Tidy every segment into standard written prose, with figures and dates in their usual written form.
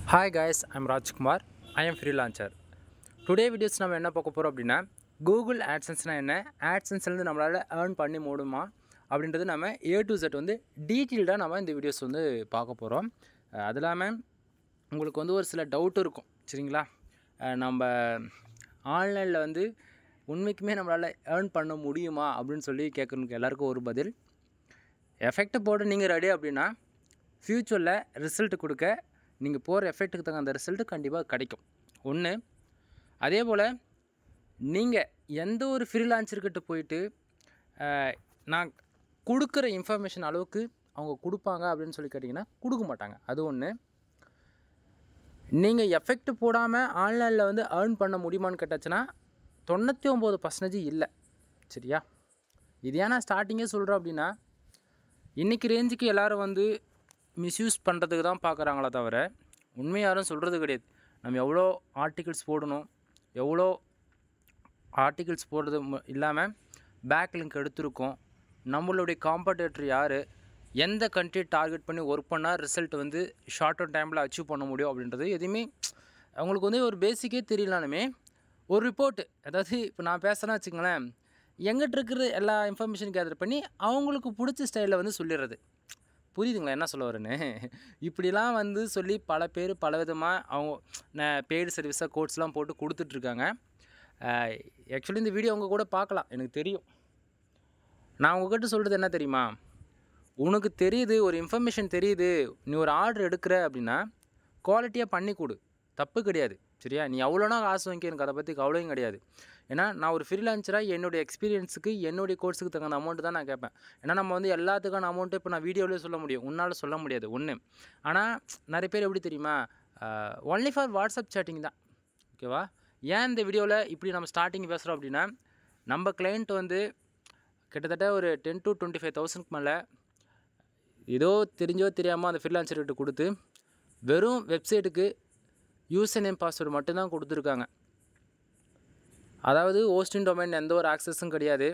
Hi guys, I'm Rajkumar. I am freelancer. Today videos நம்ம என்ன பார்க்க போறோம் அப்படினா Google AdSense என்ன AdSense ல இருந்து நம்மளால earn பண்ணி முடியுமா அப்படின்றது நாம A to Z வந்து டீடைலா நாம இந்த வீடியோஸ் வந்து பார்க்க போறோம். அதலாம உங்களுக்கு வந்து ஒரு சில டவுட் இருக்கும். சரிங்களா? நம்ம ஆன்லைன்ல வந்து உண்மைக்குமே நம்மளால earn பண்ண முடியுமா அப்படினு சொல்லி கேக்குறவங்க எல்லாருக்கும் ஒரு பதில். எஃபெக்ட் போட நீங்க ரெடி அப்படினா ஃபியூச்சர்ல ரிசல்ட் கொடுக்க நீங்க போற எஃபெக்ட்டுக்கு தகுந்த ரிசல்ட் கண்டிப்பா கிடைக்கும். ஒண்ணு அதேபோல நீங்க எந்த ஒரு ஃப்ரீலான்சர் கிட்ட போயிட்டு நான் கொடுக்கிற இன்ஃபர்மேஷன் அளவுக்கு அவங்க கொடுப்பாங்க அப்படினு சொல்லி கேட்டிங்கனா கொடுக்க மாட்டாங்க. அது ஒண்ணு. நீங்க எஃபெக்ட் போடாம ஆன்லைன்ல வந்து earn பண்ண முடியுமான்னு கேட்டாச்சுனா 99% இல்ல. சரியா? இது ஏனா ஸ்டார்டிங்கே சொல்றோம் அப்படினா இன்னைக்கு ரேஞ்சுக்கு எல்லாரும் வந்து மிஸ்யூஸ் பண்றதுக்கு தான் பார்க்கறாங்களே தவிர உண்மையா யாரும் சொல்றது கிடையாது. நம்ம எவ்வளோ ஆர்டிகிள்ஸ் போடணும், எவ்வளோ ஆர்டிகிள்ஸ் போடுறது இல்லாம பேக் லிங்க் எடுத்துருக்கோம். நம்மளுடைய காம்படிட்டர் யாரு, எந்த கண்ட்ரி டார்கெட் பண்ணி வர்க் பண்ணா ரிசல்ட் வந்து ஷார்ட் டைம்ல அச்சீவ் பண்ண முடியும் அப்படின்றது எதுமே அவங்களுக்கு வந்து ஒரு பேசிக்கே தெரியலனாலுமே ஒரு ரிப்போர்ட், அதாவது இப்போ நான் பேசுறேன்னு வெச்சுங்களேன், எங்கிட்ட இருக்கிற எல்லா இன்ஃபர்மேஷன் கேதர் பண்ணி அவங்களுக்கு பிடிச்ச ஸ்டைல்ல வந்து சொல்லிறது. புரியுதுங்களா என்ன சொல்ல வரேன்னு? இப்படிலாம் வந்து சொல்லி பல பேர் பலவிதமா அவங்க பெய்டு சர்வீஸா கோட்ஸ்லாம் போட்டு கொடுத்துட்டு இருக்காங்க. ஆக்சுவலி இந்த வீடியோ அவங்க கூட பார்க்கலாம். எனக்கு தெரியும். நான் உங்ககிட்ட சொல்றது என்ன தெரியுமா? உனக்கு தெரியுது, ஒரு இன்ஃபர்மேஷன் தெரியுது, நீ ஒரு ஆர்டர் எடுக்கிற அப்படினா குவாலிட்டியா பண்ணி கொடு. தப்பு கிடையாது. சரியா? நீ எவ்வளோனா காசு வாங்கிக்க, எனக்கு அத பத்தி கவலையும் கிடையாது. ஏனா நான் ஒரு ஃப்ரீலான்சரா என்னோட எக்ஸ்பீரியன்ஸ்க்கு என்னோட கோர்ஸ்க்கு தகுந்த அமௌண்ட் தான் நான் கேட்பேன். ஏனா நம்ம வந்து எல்லாத்துக்கான அமௌண்ட் இப்போ நான் வீடியோலயே சொல்ல முடியும். உன்னால சொல்ல முடியாது. ஒண்ணு. ஆனா நிறைய பேர் எப்படி தெரியுமா? ஒன்லி ஃபார் வாட்ஸ்அப் சேட்டிங் தான். ஓகேவா? ஏன் இந்த வீடியோல இப்படி நம்ம ஸ்டார்டிங் பேசுறோம் அப்படினா நம்ம கிளையன்ட் வந்து கிட்டத்தட்ட ஒரு 10 to 25,000க்கு மேல ஏதோ தெரிஞ்சோ தெரியாம அந்த ஃப்ரீலான்சர் கிட்ட கொடுத்து வெறும் வெப்சைட்டுக்கு யூசர் நேம் பாஸ்வேர்ட் மட்டும் தான் கொடுத்திருக்காங்க. அதாவது ஹோஸ்டிங் டொமைன் எந்த ஒரு ஆக்சஸும் கிடையாது.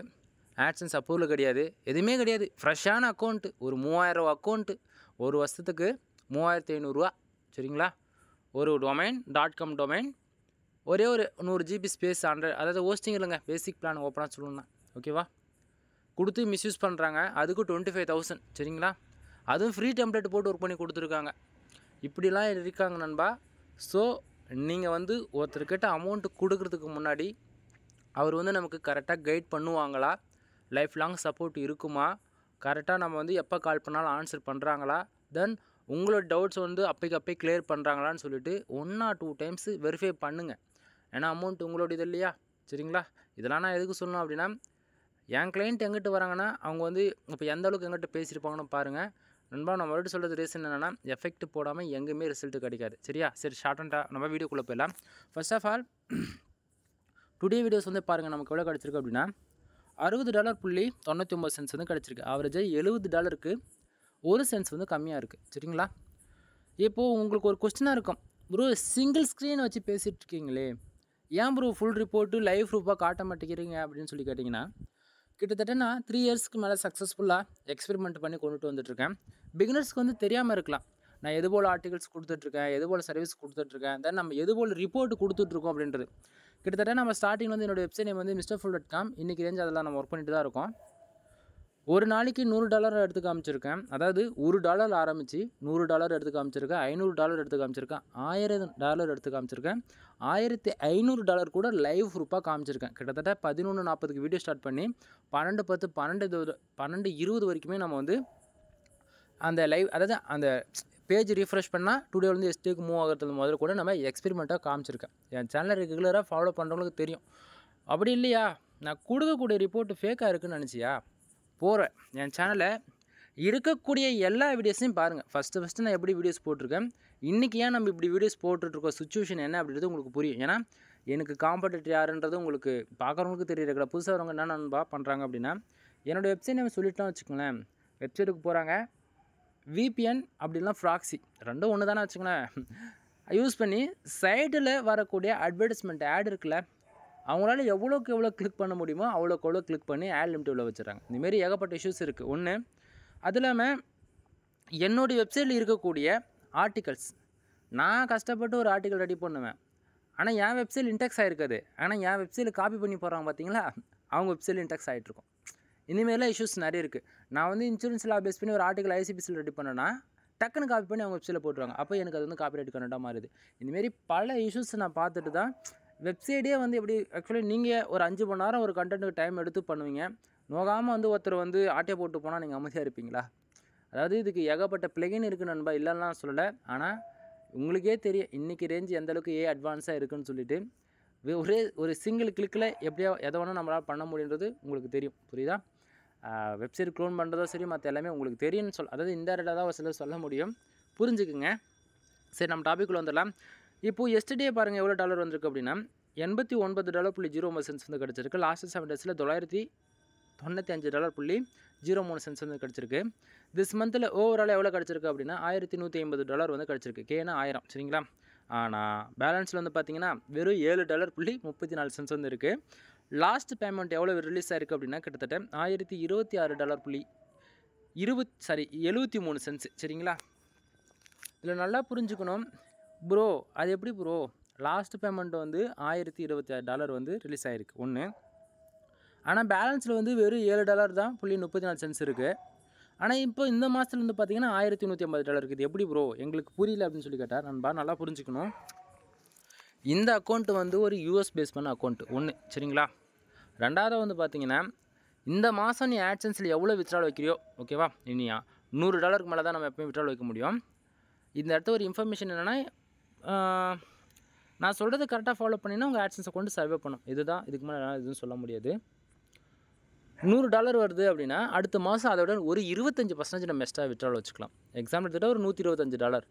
AdSense அப்ரூவல் கிடையாது. எதுவுமே கிடையாது. ஃப்ரெஷ்ஷான அக்கவுண்ட், ஒரு 3000 ரூபாய் அக்கவுண்ட், ஒரு வருஷத்துக்கு ரூ. 3500. சரிங்களா? ஒரு டொமைன் .com டொமைன், ஒரே ஒரு 100 GB ஸ்பேஸ், அதாவது ஹோஸ்டிங் இல்லங்க, பேசிக் பிளான் ஓப்பனா சொல்லணும்னா. ஓகேவா? கொடுத்து மிஸ்யூஸ் பண்றாங்க. அதுக்கு 25,000. சரிங்களா? அதுவும் ஃப்ரீ டெம்ப்ளேட் போட்டு வர்க் பண்ணி கொடுத்திருக்காங்க. இப்படிலாம் இருக்காங்க நண்பா. சோ நீங்க வந்து ஒருத்தர்கிட்ட அமௌண்ட் கொடுக்கிறதுக்கு முன்னாடி அவர் வந்து நமக்கு கரெக்ட்டா கைட் பண்ணுவாங்களா? லைஃப் லாங் சப்போர்ட் இருக்குமா? கரெக்ட்டா நம்ம வந்து எப்ப கால் பண்ணாலும் ஆன்சர் பண்றாங்களா? தென் உங்களோட டவுட்ஸ் வந்து அப்பைக்கு கிளியர் பண்றாங்களான்னு சொல்லிட்டு 1 or 2 டைம்ஸ் வெரிஃபை பண்ணுங்க. ஏனா அமௌண்ட் உங்களுடையது இல்லையா? சரிங்களா? இதெல்லாம் நான் எதுக்கு சொல்லணும் அப்படினா என் கிளையன்ட் எங்கிட்ட வராங்கன்னா அவங்க வந்து இப்போ எந்த அளவுக்கு எங்கிட்ட பேசியிருப்பாங்கன்னு பாருங்க. நண்பா நான் மறுபடியும் சொல்றது ரீசன் என்னன்னா எஃபெக்ட் போடாம எங்கேயுமே ரிசல்ட் கிடைக்காது. சரியா? சரி ஷார்ட்டா நம்ம வீடியோக்குள்ள போயிடலாம். First of all today videos வந்து பாருங்க நமக்கு எவ்வளவு கிடைச்சிருக்கு அப்படினா $60.99 வந்து கிடைச்சிருக்கு. ஆவரேஜா $70க்கு 1 சென்ட்ஸ் வந்து கம்மியா இருக்கு. சரிங்களா? இப்போ உங்களுக்கு ஒரு क्वेश्चन இருக்கும். ப்ரோ சிங்கிள் ஸ்கிரீன் வச்சு பேசிட்டு இருக்கீங்களே, ஏன் ப்ரோ ஃபுல் ரிப்போர்ட் லைவ் ப்ரூஃபா காட்ட மாட்டேங்கிறீங்க அப்படின்னு சொல்லி கேட்டிங்கன்னா, கிட்டத்தட்ட நான் 3 இயர்ஸ்க்கு மேல சக்சஸ்ஃபுல்லா எக்ஸ்பெரிமென்ட் பண்ணி கொண்டுட்டு வந்துட்டு இருக்கேன். பிகினர்ஸ்க்கு வந்து தெரியாம இருக்கலாம். நான் எதுபோல ஆர்டிகல்ஸ் கொடுத்துட்டு இருக்கேன், எதுபோல சர்வீஸ் கொடுத்துட்டு இருக்கேன், தென் நம்ம எதுபோல ரிப்போர்ட் கொடுத்துட்டு இருக்கோம் அப்படின்றது. கிட்டத்தட்ட நம்ம ஸ்டார்டிங்ல வந்து என்னோட வெப்சைட் நேம் வந்து mrfull.com. இன்னைக்கு ரேஞ்ச் அதெல்லாம் நம்ம வர்க் பண்ணிட்டு தான் இருக்கோம். ஒரு நாளைக்கு $100 எடுத்து காமிச்சிருக்கேன். அதாவது $1 ஆரம்பிச்சு $100 எடுத்து காமிச்சிருக்கேன், $500 எடுத்து காமிச்சிருக்கேன், $1000 எடுத்து காமிச்சிருக்கேன், $1500 கூட லைவ் ப்ரூஃபா காமிச்சிருக்கேன். கிட்டத்தட்ட 11:40க்கு வீடியோ ஸ்டார்ட் பண்ணி 12:10 12:20 வரைக்குமே நம்ம வந்து அந்த லைவ், அதாவது அந்த பேஜ் ரிஃப்ரெஷ் பண்ணா டுடே வந்து எஸ்டேக்கு மூவ் ஆகிறது முதல்ல கூட நம்ம எக்ஸ்பெரிமென்ட்டா காமிச்சிருக்கேன். என் சேனலை ரெகுலரா ஃபாலோ பண்றவங்களுக்கு தெரியும். அப்படி இல்லையா, நான் கொடுக்கக்கூடிய ரிப்போர்ட் ஃபேக்கா இருக்குன்னு நினைச்சியா? போறேன் என் சேனல்ல இருக்கக்கூடிய எல்லா வீடியோஸையும் பாருங்க. ஃபர்ஸ்ட் நான் எப்படி வீடியோஸ் போட்டுருக்கேன், இன்னைக்கு ஏன் நம்ம இப்படி வீடியோஸ் போட்டுட்டு இருக்கோம், சிச்சுவேஷன் என்ன அப்படின்றது உங்களுக்கு புரியும். ஏனா எனக்கு காம்படிட்டர் யாருன்றது உங்களுக்கு பார்க்குறவங்களுக்கு தெரியல. புதுசா வரவங்க என்ன நண்பா பண்றாங்க அப்படினா, என்னோட வெப்சைட் நேம் சொல்லிட்டோம் வெச்சுக்கங்களேன், வெப்சைட்டுக்கு போறாங்க, VPN அப்படினா ப்ராக்ஸி ரெண்டும் ஒண்ணு தான வெச்சுங்களேன், யூஸ் பண்ணி சைடுல வரக்கூடிய அட்வர்டைஸ்மென்ட் ஆட் இருக்குல, அவங்களால எவ்வளவுக்கு எவ்வளவு கிளிக் பண்ண முடியுமோ அவ்வளவுக்கு அவ்வளவு கிளிக் பண்ணி ஆட் லிமிட் உள்ள வச்சிராங்க. இந்த மாதிரி ஏகப்பட்ட இஷ்யூஸ் இருக்கு. ஒண்ணு அது இல்லாம என்னோட வெப்சைட்ல இருக்கக்கூடிய ஆர்டிகல்ஸ் நான் கஷ்டப்பட்டு ஒரு ஆர்டிக்கல் ரெடி பண்ணுவேன், ஆனால் என் வெப்சைட் இன்டெக்ஸ் ஆகிருக்காது. ஆனால் என் வெப்சைட்டில் காப்பி பண்ணி போடுறாங்க பார்த்தீங்களா, அவங்க வெப்சைட்டில் இன்டெக்ஸ் ஆகிட்ருக்கும். இனிமேலாம் இஷ்யூஸ் நிறைய இருக்குது. நான் வந்து இன்சூரன்ஸ் லா பேஸ் பண்ணி ஒரு ஆர்டிக்கல் ஐசிபிசியில் ரெடி பண்ணேன்னா டக்குன்னு காப்பி பண்ணி அவங்க வெப்சைட்டில் போட்டுருவாங்க. அப்போ எனக்கு அது வந்து காப்பிரைட் கண்டென்ட்டாக மாறுது. இந்தமாரி பல இஷ்யூஸ் நான் பார்த்துட்டு தான் வெப்சைட்டே வந்து எப்படி ஆக்சுவலி நீங்கள் ஒரு 5 மணி நேரம் ஒரு கண்டென்ட்டுக்கு டைம் எடுத்து பண்ணுவீங்க. நோகாமல் வந்து ஒருத்தர் வந்து ஆட்டையை போட்டு போனால் நீங்கள் அமைதியாக இருப்பீங்களா? அதாவது இதுக்கு ஏகப்பட்ட பிளகின் இருக்குது நண்பா, இல்லைன்னா சொல்லலை. ஆனால் உங்களுக்கே தெரியும் இன்றைக்கி ரேஞ்ச் எந்தளவுக்கு அட்வான்ஸாக இருக்குதுன்னு சொல்லிட்டு ஒரு சிங்கிள் கிளிக்கில் எப்படியோ எதை வேணால் நம்மளால் பண்ண முடியுன்றது உங்களுக்கு தெரியும். புரியுதா? வெப்சைட் க்ளோன் பண்ணுறதோ சரி, மற்ற எல்லாமே உங்களுக்கு தெரியும்னு அதாவது இன்டெரக்டாக தான் ஒரு சிலர் சொல்ல முடியும். புரிஞ்சுக்குங்க. சரி, நம்ம டாபிக்குள்ளே வந்துடலாம். இப்போது எஸ்டர்டே பாருங்கள் எவ்வளோ டாலர் வந்திருக்கு அப்படின்னா $89.03 வந்து கிடச்சிருக்கு. லாஸ்ட் 7 டேஸில் $995.03 வந்து கிடச்சிருக்கு. திஸ் மந்தில் ஓவரால் எவ்வளோ கிடச்சிருக்கு அப்படின்னா $1150 வந்து கிடச்சிருக்கு. கேனா 1000, சரிங்களா? ஆனால் பேலன்ஸில் வந்து பார்த்தீங்கன்னா வெறும் $7.34 வந்து இருக்குது. லாஸ்ட் பேமெண்ட் எவ்வளோ ரிலீஸ் ஆகிருக்கு அப்படின்னா கிட்டத்தட்ட $1026.73, சரிங்களா? இதில் நல்லா புரிஞ்சுக்கணும் ப்ரோ. அது எப்படி ப்ரோ லாஸ்ட் பேமெண்ட் வந்து $1026 வந்து ரிலீஸ் ஆகிருக்கு ஒன்று, ஆனால் பேலன்ஸில் வந்து வெறும் $7 தான் .34 இருக்குது. ஆனால் இப்போ இந்த மாதத்தில் வந்து பார்த்திங்கன்னா $1150 இருக்குது. எப்படி ப்ரோ எங்களுக்கு புரியல அப்படின்னு சொல்லி கேட்டார். நண்பா நல்லா புரிஞ்சுக்கணும். இந்த அக்கௌண்ட்டு வந்து ஒரு யூஎஸ் பேஸ் பண்ண அக்கௌண்ட்டு ஒன்று, சரிங்களா? ரெண்டாவது வந்து பார்த்திங்கன்னா இந்த மாதம் நீ ஆட்சன்ஸில் எவ்வளோ வித்ட்ரால் வைக்கிறியோ, ஓகேவா, இனியா $100 மேலே தான் நம்ம எப்போயும் வித்ட்ரால் வைக்க முடியும். இந்த இடத்த ஒரு இன்ஃபர்மேஷன் என்னென்னா, நான் சொல்கிறது கரெக்டாக ஃபாலோ பண்ணினா உங்கள் ஆட்சன்ஸ் அக்கௌண்ட்டு சர்வே பண்ணும். இதுதான், இதுக்கு மேலே எதுவும் சொல்ல முடியாது. $100 வருது அப்படின்னா அடுத்த மாதம் அதோட ஒரு 25% நம்ம எக்ஸ்ட்ரா வித்ட்ரால் வச்சுக்கலாம். எக்ஸாம்பிள் எடுத்துகிட்டா ஒரு $125,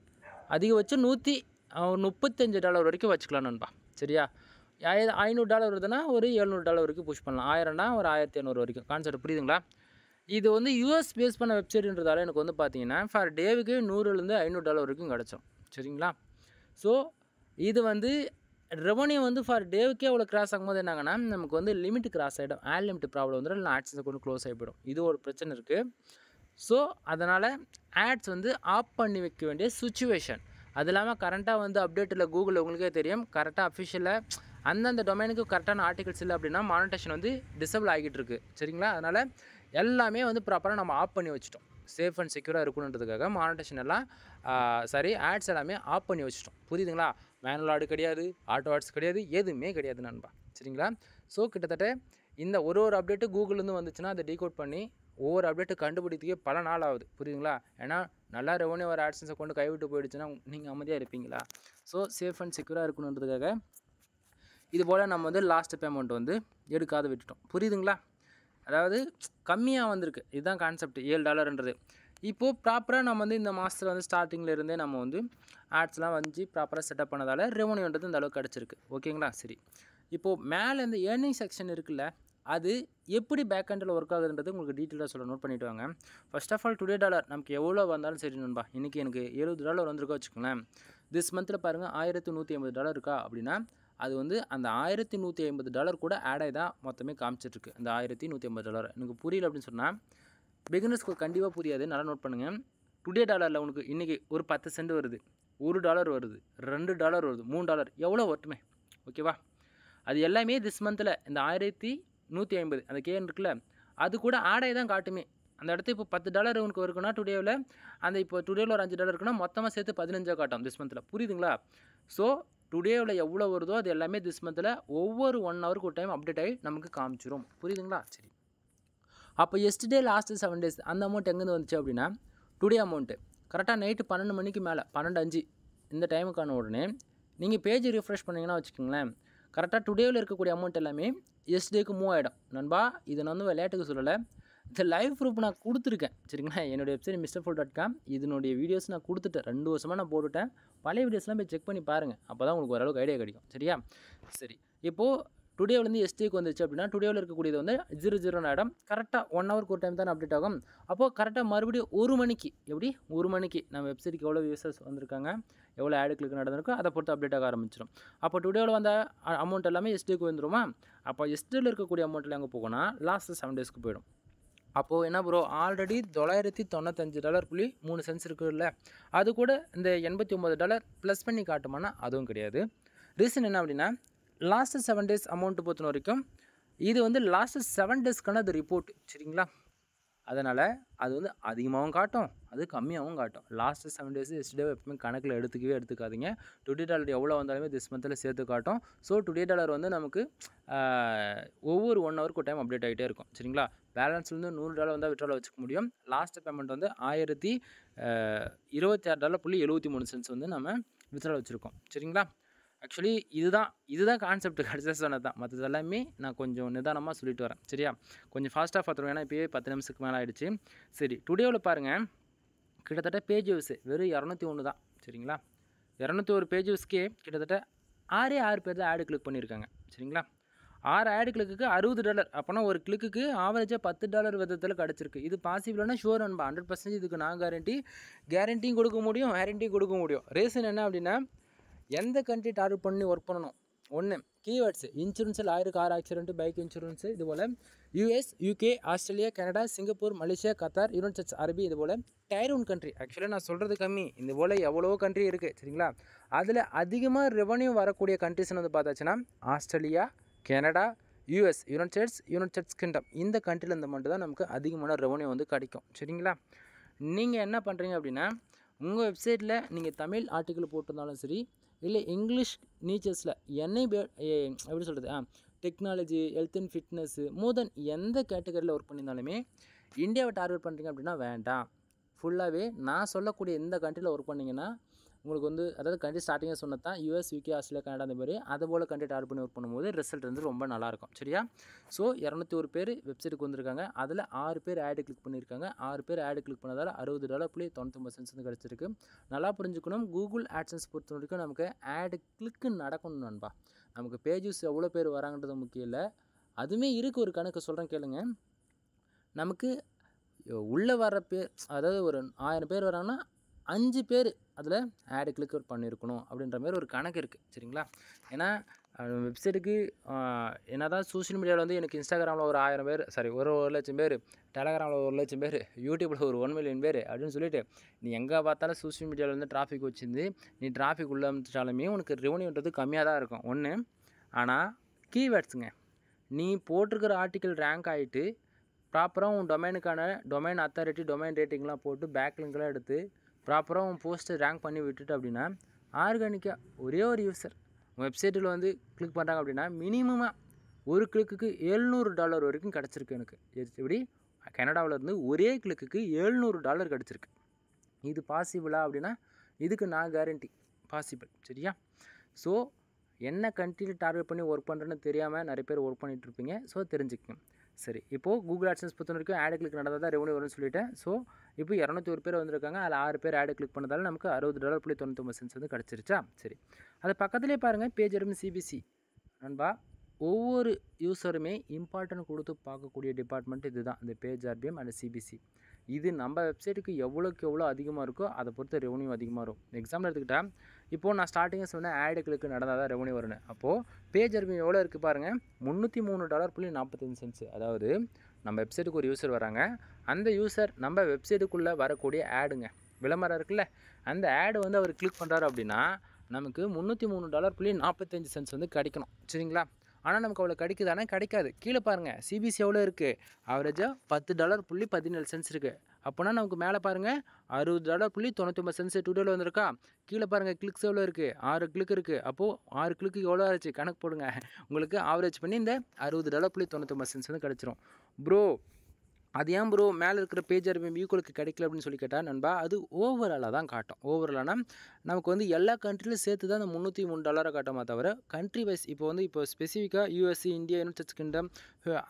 அதிகபட்சம் $135 வரைக்கும் வச்சுக்கலாம் நண்பா, சரியா? $500 வருதுன்னா ஒரு $700 வரைக்கும் புஷ் பண்ணலாம். 1000னா ஒரு 1500 வரைக்கும். கான்செப்ட் புரியுதுங்களா? இது வந்து யூஎஸ் பேஸ் பண்ண வெப்சைட்ன்றதால எனக்கு வந்து பார்த்தீங்கன்னா ஃபார் டேவுக்கு $100லேருந்து $500 வரைக்கும் கிடச்சோம், சரிங்களா? ஸோ இது வந்து ரெவன்யூ வந்து ஃபார் டேவுக்கே அவ்வளோ கிராஸ் ஆகும்போது என்னாங்கன்னா நமக்கு வந்து லிமிட் கிராஸ் ஆகிடும். ஆட் லிமிட் ப்ராப்ளம் வந்துடும், இல்லை ஆட்ஸ் கொண்டு க்ளோஸ் ஆகிடும். இது ஒரு பிரச்சனை இருக்குது. ஸோ அதனால் ஆட்ஸ் வந்து ஆஃப் பண்ணி வைக்க வேண்டிய சுச்சுவேஷன். அது இல்லாமல் கரண்ட்டாக வந்து அப்டேட்டில் கூகுளில் உங்களுக்கே தெரியும், கரெக்டாக அஃபிஷியலாக அந்தந்த டொமைனுக்கு கரெக்டான ஆர்டிகல்ஸ் இல்லை அப்படின்னா மானிட்டேஷன் வந்து டிசபிள் ஆகிட்டு இருக்குது, சரிங்களா? அதனால் எல்லாமே வந்து ப்ராப்பராக நம்ம ஆஃப் பண்ணி வச்சிட்டோம். சேஃப் அண்ட் செக்யூராக இருக்கணுன்றதுக்காக மானிட்டேஷன் எல்லாம் ஆட்ஸ் எல்லாமே ஆஃப் பண்ணி வச்சிட்டோம். புரியுதுங்களா? மேனுவல் ஆடு கிடையாது, ஆட்டோ ஆட்ஸ் கிடையாது, எதுவுமே கிடையாது நண்பா, சரிங்களா? ஸோ கிட்டத்தட்ட இந்த ஒரு அப்டேட்டு கூகுள்லேருந்து வந்துச்சுன்னா அதை டீகோட் பண்ணி ஒவ்வொரு அப்டேட்டு கண்டுபிடிக்கிறதுக்கே பல நாள் ஆகுது, புரியுதுங்களா? ஏன்னா நல்லா ரெவன்யூ ஒரு ஆட்ஸன்ஸை கொண்டு கைவிட்டு போயிடுச்சுன்னா நீங்கள் அமைதியாக இருப்பீங்களா? ஸோ சேஃப் அண்ட் செக்யூராக இருக்கணுன்றதுக்காக இது போல் நம்ம வந்து லாஸ்ட் பேமெண்ட் வந்து எடுக்காத விட்டுட்டோம், புரியுதுங்களா? அதாவது கம்மியாக வந்திருக்கு, இதுதான் கான்செப்ட். $7ன்றது இப்போது ப்ராப்பராக நம்ம வந்து இந்த மாதத்தில் வந்து ஸ்டார்டிங்கில் இருந்தே நம்ம வந்து ஆட்ஸ்லாம் வந்து ப்ராப்பராக செட்டப் பண்ணதால் ரெவன்யூன்றது இந்த அளவுக்கு கிடச்சிருக்கு, ஓகேங்களா? சரி, இப்போது மேலே இந்த ஏர்னிங் செக்ஷன் இருக்குல்ல, அது எப்படி பேக் எண்டில் ஒர்க் ஆகுதுன்றது உங்களுக்கு டீட்டெயிலாக சொல்ல நோட் பண்ணிவிட்டு வாங்க. First of all today dollar நமக்கு எவ்வளோ வந்தாலும் சரி நண்பா, இன்றைக்கி எனக்கு $70 வந்திருக்கா வச்சுக்கோங்களேன். திஸ் மந்தில் பாருங்கள் $1150 இருக்கா அப்படின்னா அது வந்து அந்த $1150 கூட ஆட் ஆகி தான் மொத்தமே காமிச்சிட்ருக்கு. அந்த $1150 எனக்கு புரியல அப்படின்னு சொன்னால் பிகினர்ஸ்க்கு கண்டிப்பாக புரியாது, நல்லா நோட் பண்ணுங்கள். டுடே டாலரில் உனக்கு இன்றைக்கி ஒரு 10 சென்ட் வருது, $1 வருது, $2 வருது, $3 எவ்வளோ வரட்டுமே, ஓகேவா? அது எல்லாமே திஸ் மந்தில் இந்த 1150 அந்த கேன் இருக்குல்ல, அது கூட ஆட் ஆகி தான் காட்டுமே. அந்த இடத்துல இப்போ $10 உனக்கு இருக்குன்னா டுடேவில் அந்த இப்போ டுடேவில் ஒரு $5 இருக்குன்னா மொத்தமாக சேர்த்து 15 காட்டும் திஸ் மந்தில், புரியுதுங்களா? ஸோ டுடேவில் எவ்வளோ வருதோ அது எல்லாமே திஸ் மந்தில் ஒவ்வொரு 1 ஹவருக்கு ஒரு டைம் அப்டேட் ஆகி நமக்கு காமிச்சிரும், புரியுதுங்களா? சரி, அப்போ எஸ்டே லாஸ்ட்டு 7 டேஸ் அந்த அமௌண்ட் எங்கேருந்து வந்துச்சு அப்படின்னா டுடே அமௌண்ட்டு கரெக்டாக நைட்டு 12 மணிக்கு மேலே 12:05 இந்த டைமுக்கான உடனே நீங்கள் பேஜ் ரிஃப்ரெஷ் பண்ணிங்கன்னா வச்சுக்கோங்களேன், கரெக்டாக டுடேவில் இருக்கக்கூடிய அமௌண்ட் எல்லாமே எஸ்டேக்கு மூவ் ஆகிடும் நண்பா. இதை நான் வந்து விளையாட்டுக்கு சொல்லலை, இந்த லைவ் ப்ரூஃப் நான் கொடுத்துருக்கேன், சரிங்களா? என்னுடைய வெப்சைட் MrFool.com இதனுடைய வீடியோஸ் நான் கொடுத்துட்டேன், 2 வருஷமாக நான் போட்டுவிட்டேன். பழைய வீடியோஸ்லாம் போய் செக் பண்ணி பாருங்கள், அப்போ தான் உங்களுக்கு ஓரளவுக்கு ஐடியா கிடைக்கும், சரியா? சரி, இப்போது டுடேவிலேருந்து எஸ்டேக்கு வந்துச்சு அப்படின்னா டுடேவில் இருக்கக்கூடியது வந்து 00 ஆகிடும். கரெக்டாக 1 ஹவருக்கு ஒரு டைம் தான் அப்டேட் ஆகும். அப்போது கரெக்டாக மறுபடியும் 1 மணிக்கு, எப்படி 1 மணிக்கு நம்ம வெப்சைட்டுக்கு எவ்வளோ யூசர்ஸ் வந்திருக்காங்க, எவ்வளோ ஆடு கிளிக் நடந்திருக்கோ அதை பொறுத்து அப்டேட் ஆக ஆரம்பிச்சிடும். அப்போ டுடேவில் வந்த அமௌண்ட் எல்லாமே எஸ்டேக்கு வந்துடுமா? அப்போ எஸ்டேயில் இருக்கக்கூடிய அமௌண்ட்டில் எங்கே போகணும்னா லாஸ்ட்டு 7 டேஸ்க்கு போயிடும். அப்போது என்ன ப்ரோ ஆல்ரெடி $995.3 இருக்குதுல்ல, அது கூட இந்த $89 ப்ளஸ் பண்ணி காட்டுமானா அதுவும் கிடையாது. ரீசன் என்ன அப்படின்னா லாஸ்ட்டு 7 days அமௌண்ட்டு பொறுத்த வரைக்கும் இது வந்து லாஸ்ட்டு 7 daysக்கான அது ரிப்போர்ட் சரிங்களா. அதனால் அது வந்து அதிகமாகவும் காட்டும், அது கம்மியாகவும் காட்டும். லாஸ்ட்டு 7 days எஸ்டே எப்பவுமே கணக்கில் எடுத்துக்காதீங்க. $20 எவ்வளோ வந்தாலுமே திஸ் மந்தில் சேர்த்து காட்டும். ஸோ $20 வந்து நமக்கு ஒவ்வொரு 1 ஹவருக்கு ஒரு டைம் அப்டேட் ஆகிட்டே இருக்கும் சரிங்களா. பேலன்ஸ்லேருந்து $100 வந்தால் விட்ரால் வச்சுக்க முடியும். லாஸ்ட்டு பேமெண்ட் வந்து $1026.73 வந்து நம்ம வித்ட்ரால் வச்சுருக்கோம் சரிங்களா. ஆக்சுவலி இதுதான் கான்செப்ட் கடைசியாக சொன்னது தான். மற்றது எல்லாமே நான் கொஞ்சம் நிதானமாக சொல்லிட்டு வரேன் சரியா. கொஞ்சம் ஃபாஸ்ட்டாக பார்த்துருவோம், ஏன்னா இப்போயே 10 நிமிஷத்துக்கு மேலே ஆகிடுச்சு. சரி, டுடேவில் பாருங்கள், கிட்டத்தட்ட பேஜ் வியூஸ் வெறும் 201 தான் சரிங்களா. 201 பேஜ் வியூஸ்க்கே கிட்டத்தட்ட 6 பேர் தான் ஆடு கிளிக் பண்ணியிருக்காங்க சரிங்களா. 6 ஆடு கிளிக்கு $60. அப்போனா ஒரு கிளிக்கு ஆவரேஜாக $10 விதத்தில் கிடச்சிருக்கு. இது பாசிபிளான ஷுவர் நண்பா, 100% இதுக்கு நான் கேரண்டியும் கொடுக்க முடியும், வாரண்டியும் கொடுக்க முடியும். ரீசன் என்ன அப்படின்னா எந்த கண்ட்ரி டார்கெட் பண்ணி ஒர்க் பண்ணணும். ஒன்று கீவேர்ட்ஸு இன்சூரன்ஸில் 1000 கார் ஆக்சிடென்ட்டு, பைக் இன்சூரன்ஸு, இதுபோல் US, UK, Australia, Canada, Singapore, Malaysia, Qatar, United Arab, இதுபோல் Tier 1 கண்ட்ரி. ஆக்சுவலாக நான் சொல்கிறது கம்மி, இந்த போல் எவ்வளோ கண்ட்ரி இருக்குது சரிங்களா. அதில் அதிகமாக ரெவன்யூ வரக்கூடிய கண்ட்ரிஸ்னு வந்து பார்த்தாச்சுன்னா Australia, Canada, US, United Kingdom, இந்த கண்ட்ரிலேருந்து மட்டும் தான் நமக்கு அதிகமான ரெவன்யூ வந்து கிடைக்கும் சரிங்களா. நீங்கள் என்ன பண்ணுறீங்க அப்படின்னா உங்கள் வெப்சைட்டில் நீங்கள் தமிழ் ஆர்டிக்கிள் போட்டிருந்தாலும் சரி, இல்லை இங்கிலீஷ் நீச்சர்ஸில் எப்படி சொல்கிறது டெக்னாலஜி, ஹெல்த் அண்ட் ஃபிட்னஸ்ஸு, மோர் தென் எந்த கேட்டகரியில் ஒர்க் பண்ணியிருந்தாலுமே இந்தியாவை டார்கெட் பண்ணுறீங்க அப்படின்னா வேண்டாம். ஃபுல்லாகவே நான் சொல்லக்கூடிய எந்த கண்ட்ரியில் ஒர்க் பண்ணிங்கன்னா உங்களுக்கு வந்து அதாவது கண்ட்ரி ஸ்டார்டிங்காக சொன்னது தான் US, UK, ஆஸ்திரேலியா, கனடா அந்த மாதிரி அதுபோல் கண்ட்ரி டார்கெட் பண்ணி ஒர்க் பண்ணும்போது ரிசல்ட் வந்து ரொம்ப நல்லாயிருக்கும் சரியா. ஸோ 201 பேர் வெப்சைட்டுக்கு வந்திருக்காங்க, அதில் 6 பேர் ஆடு கிளிக் பண்ணியிருக்காங்க. 6 பேர் ஆடு கிளிக் பண்ணதால் $60.99 வந்து கிடச்சிருக்கு. நல்லா புரிஞ்சுக்கணும், கூகுள் ஆட்சன்ஸ் பொறுத்த வரைக்கும் நமக்கு ஆடு கிளிக்கு நடக்கணும் நண்பா. நமக்கு பேஜஸ் எவ்வளோ பேர் வராங்கன்றது முக்கியம் இல்லை. அதுவுமே இருக்குது, ஒரு கணக்கு சொல்கிறேன் கேளுங்க. நமக்கு உள்ளே வர பேர், அதாவது ஒரு 1000 பேர் வராங்கன்னா 5 பேர் அதில் ஆடு கிளிக் பண்ணியிருக்கணும் அப்படின்ற மாதிரி ஒரு கணக்கு இருக்குது சரிங்களா. ஏன்னா வெப்சைட்டுக்கு என்ன தான் சோஷியல் மீடியாவில் வந்து எனக்கு இன்ஸ்டாகிராமில் ஒரு 1000 பேர், ஒரு 1,00,000 பேர், டெலகிராமில் 1,00,000 பேர், யூடியூப்பில் ஒரு 1 மில்லியன் பேர் அப்படின்னு சொல்லிட்டு நீ எங்கே பார்த்தாலும் சோஷியல் மீடியாவில் வந்து டிராஃபிக் வச்சுருந்து நீ டிராஃபிக் உள்ள அமைச்சாலுமே உனக்கு ரெவன்யூன்றது கம்மியாக தான் இருக்கும் ஒன்று. ஆனால் கீவேர்ட்ஸுங்க, நீ போட்டிருக்கிற ஆர்டிக்கல் ரேங்க் ஆகிட்டு ப்ராப்பராக உன் டொமைன் அத்தாரிட்டி, டொமைன் ரேட்டிங்லாம் போட்டு பேக்லிங்க்லாம் எடுத்து ப்ராப்பராக உன் போஸ்ட்டை ரேங்க் பண்ணி விட்டுட்டு அப்படின்னா ஆர்கானிக்காக ஒரே ஒரு யூசர் வெப்சைட்டில் வந்து கிளிக் பண்ணுறாங்க அப்படின்னா மினிமமாக ஒரு கிளிக்கு $700 வரைக்கும் கிடச்சிருக்கு எனக்கு. எப்படி கனடாவில் இருந்து ஒரே கிளிக்கு $700 கிடச்சிருக்கு. இது பாசிபிளா அப்படின்னா இதுக்கு நான் கேரண்டி பாசிபிள் சரியா. ஸோ என்ன கண்ட்ரியில் டார்கெட் பண்ணி ஒர்க் பண்ணுறேன்னு தெரியாமல் நிறைய பேர் ஒர்க் பண்ணிகிட்ருப்பீங்க. ஸோ தெரிஞ்சுக்கணும். சரி, இப்போது கூகுள் ஆட்சன்ஸ் பொறுத்த வரைக்கும் ஆடு கிளிக் நடந்தால் தான் ரெவன்யூ வரும்னு சொல்லிட்டேன். ஸோ இப்போ 201 பேர் வந்திருக்காங்க, அதில் 6 பேர் ஆடு கிளிக் பண்ணதால் நமக்கு $60.99 வந்து கிடச்சிருச்சா. சரி, அது பக்கத்துலேயே பாருங்கள் பேஜ் CBC நண்பா. ஒவ்வொரு யூஸருமே இம்பார்ட்டன்ட் கொடுத்து பார்க்கக்கூடிய டிபார்ட்மெண்ட் இது தான், இந்த பேஜ் RBM அண்ட் CBC. இது நம்ம வெப்சைட்டுக்கு எவ்வளோக்கு எவ்வளோ அதிகமாக இருக்கோ அதை பொறுத்து ரெவன்யூ அதிகமாக வரும். எக்ஸாம்பிள் எடுத்துக்கிட்டால் இப்போது நான் ஸ்டார்டிங்காக சொன்னேன் ஆடு கிளிக் நடந்தால் தான் ரெவன்யூ வரணும். அப்போது பேஜ் RBM எவ்வளோ இருக்குது பாருங்கள், $303.45. அதாவது நம்ம வெப்சைட்டுக்கு ஒரு யூசர் வராங்க, அந்த யூசர் நம்ம வெப்சைட்டுக்குள்ளே வரக்கூடிய ஆடுங்க, விளம்பரம் இருக்குல்ல, அந்த ஆடு வந்து அவர் கிளிக் பண்ணுறாரு அப்படின்னா நமக்கு $303.45 வந்து கிடைக்கணும் சரிங்களா. ஆனால் நமக்கு அவ்வளோ கிடைக்குதானே, கிடைக்காது. கீழே பாருங்கள் CBC எவ்வளோ இருக்குது, ஆவரேஜாக $10.17 இருக்குது. அப்போனா நமக்கு மேலே பாருங்கள் $60.99 டுடேவில் வந்திருக்கா. கீழே பாருங்கள் கிளிக்ஸ் எவ்வளோ இருக்குது, 6 கிளிக் இருக்குது. அப்போது 6 கிளிக்கு எவ்வளோ ஆச்சு கணக்கு போடுங்க, உங்களுக்கு ஆவரேஜ் பண்ணி இந்த $60.99 வந்து கிடச்சிரும். ப்ரோ அது ஏன் ப்ரோ மேலே இருக்கிற பேஜ் RBM ஈக்குவலுக்கு கிடைக்கல அப்படின்னு சொல்லி கேட்டால் நண்பா, அது ஓவராலாக தான் காட்டும். ஓவராலானால் நமக்கு வந்து எல்லா கண்ட்ரிலையும் சேர்த்து தான் அந்த $303 காட்டுமா தவிர கண்ட்ரி வைஸ் இப்போ ஸ்பெசிஃபிக்காக US, இந்தியா, யுனைடெட் கிங்டம்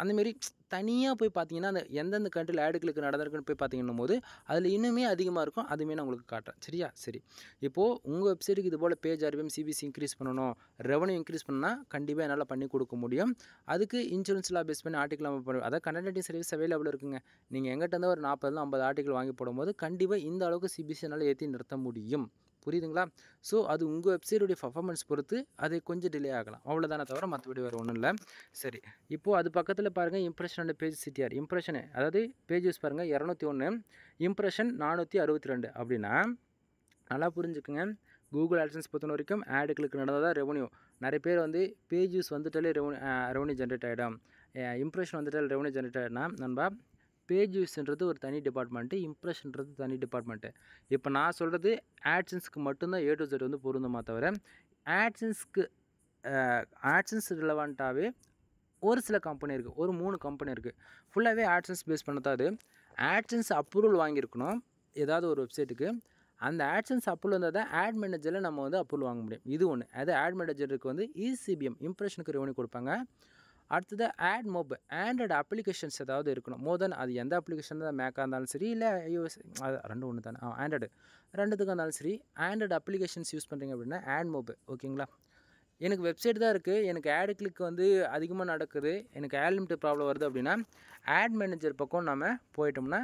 அந்தமாரி தனியாக போய் பார்த்தீங்கன்னா அந்த எந்தெந்த கண்ட்ரியில் ஆடு கிளிக் நடந்திருக்குன்னு போய் பார்த்தீங்கன்னும் போது அதில் இன்னுமே அதிகமாக இருக்கும். அதுவுமே நான் உங்களுக்கு காட்டுறேன் சரியா. சரி, இப்போது உங்கள் வெப்சைட்டுக்கு இது போல் பேஜ் RBM CBC இன்க்ரீஸ் பண்ணணும், ரெவன்யூ இன்க்ரீஸ் பண்ணால் கண்டிப்பாக என்னால் பண்ணி கொடுக்க முடியும். அதுக்கு இன்சூரன்ஸ்லாம் பேஸ் பண்ணி ஆர்டிக்கல் நம்ம பண்ணுவோம். அதாவது கண்டென்ட் ரைட்டிங் சர்வீஸ் அவைலபிள் இருக்குங்க. நீங்கள் எங்கிட்ட இருந்தால் ஒரு 40-50 ஆர்டிக்கல் வாங்கி போடும்போது கண்டிப்பாக இந்த அளவுக்கு CBC என்னால் ஏற்றி நிறுத்த முடியும். புரியுதுங்களா? ஸோ அது உங்கள் வெப்சைட்டுடைய பர்ஃபார்மன்ஸ் பொறுத்து அது கொஞ்சம் டிலே ஆகலாம், அவ்வளோதானே தவிர மற்றபடி வேறு ஒன்றும் இல்லை. சரி, இப்போது அது பக்கத்தில் பாருங்கள் impression and page CTR. Impression அதாவது பேஜஸ் பாருங்கள் 201, இம்ப்ரெஷன் 462. அப்படின்னா நல்லா புரிஞ்சுக்குங்க, கூகுள் ஆட்சன்ஸ் பொறுத்த வரைக்கும் ஆடுகளுக்கு நடந்தால் தான் ரெவன்யூ. நிறைய பேர் வந்து பேஜஸ் வந்துட்டாலே ரெவன்யூ ஜென்ரேட் ஆகிடும், இம்ப்ரெஷன் வந்துட்டால் ரெவன்யூ ஜென்ரேட் ஆகிடும்னா நண்பா, பேஜ் யூஸ்ன்றது ஒரு தனி டிபார்ட்மெண்ட்டு, இம்ப்ரெஷன்றது தனி டிபார்ட்மெண்ட்டு. இப்போ நான் சொல்கிறது ஆட்சன்ஸ்க்கு மட்டும்தான் A to Z வந்து பொருந்துமா தவிர ஆட்சன்ஸ்க்கு ஆட்சன்ஸ் ரிலவெண்ட்டாகவே ஒரு சில கம்பெனி இருக்குது, ஒரு 3 கம்பெனி இருக்குது. ஃபுல்லாகவே ஆட்சன்ஸ் பேஸ் பண்ணதான். அது ஆட்சன்ஸ் அப்ரூவல் வாங்கியிருக்கணும் ஏதாவது ஒரு வெப்சைட்டுக்கு. அந்த ஆட்சன்ஸ் அப்ரூவல் வந்தால் தான் ஆட் மேனேஜரில் நம்ம வந்து அப்ரூவல் வாங்க முடியும். இது ஒன்று. அது ஆட் மேனேஜருக்கு வந்து ECBM இம்ப்ரெஷனுக்கு ரெவன்யூ கொடுப்பாங்க. அடுத்தது ஆட் மொபைல் ஆண்ட்ராய்டு அப்ளிகேஷன்ஸ் ஏதாவது இருக்கணும். மோர் அது எந்த அப்ளிகேஷன் தான், மேக்காக இருந்தாலும் சரி இல்லை iOS, அது ரெண்டு ஒன்று தானே, ஆண்ட்ராய்டு ரெண்டுத்துக்கும் இருந்தாலும் சரி, ஆண்ட்ராய்டு அப்ளிகேஷன்ஸ் யூஸ் பண்ணுறீங்க அப்படின்னா ஆட் மொபைல். ஓகேங்களா? எனக்கு வெப்சைட் தான் இருக்குது, எனக்கு ஆடு கிளிக் வந்து அதிகமாக நடக்குது, எனக்கு ஆட் லிமிட் ப்ராப்ளம் வருது அப்படின்னா ஆட் மேனேஜர் பக்கம் நம்ம போயிட்டோம்னா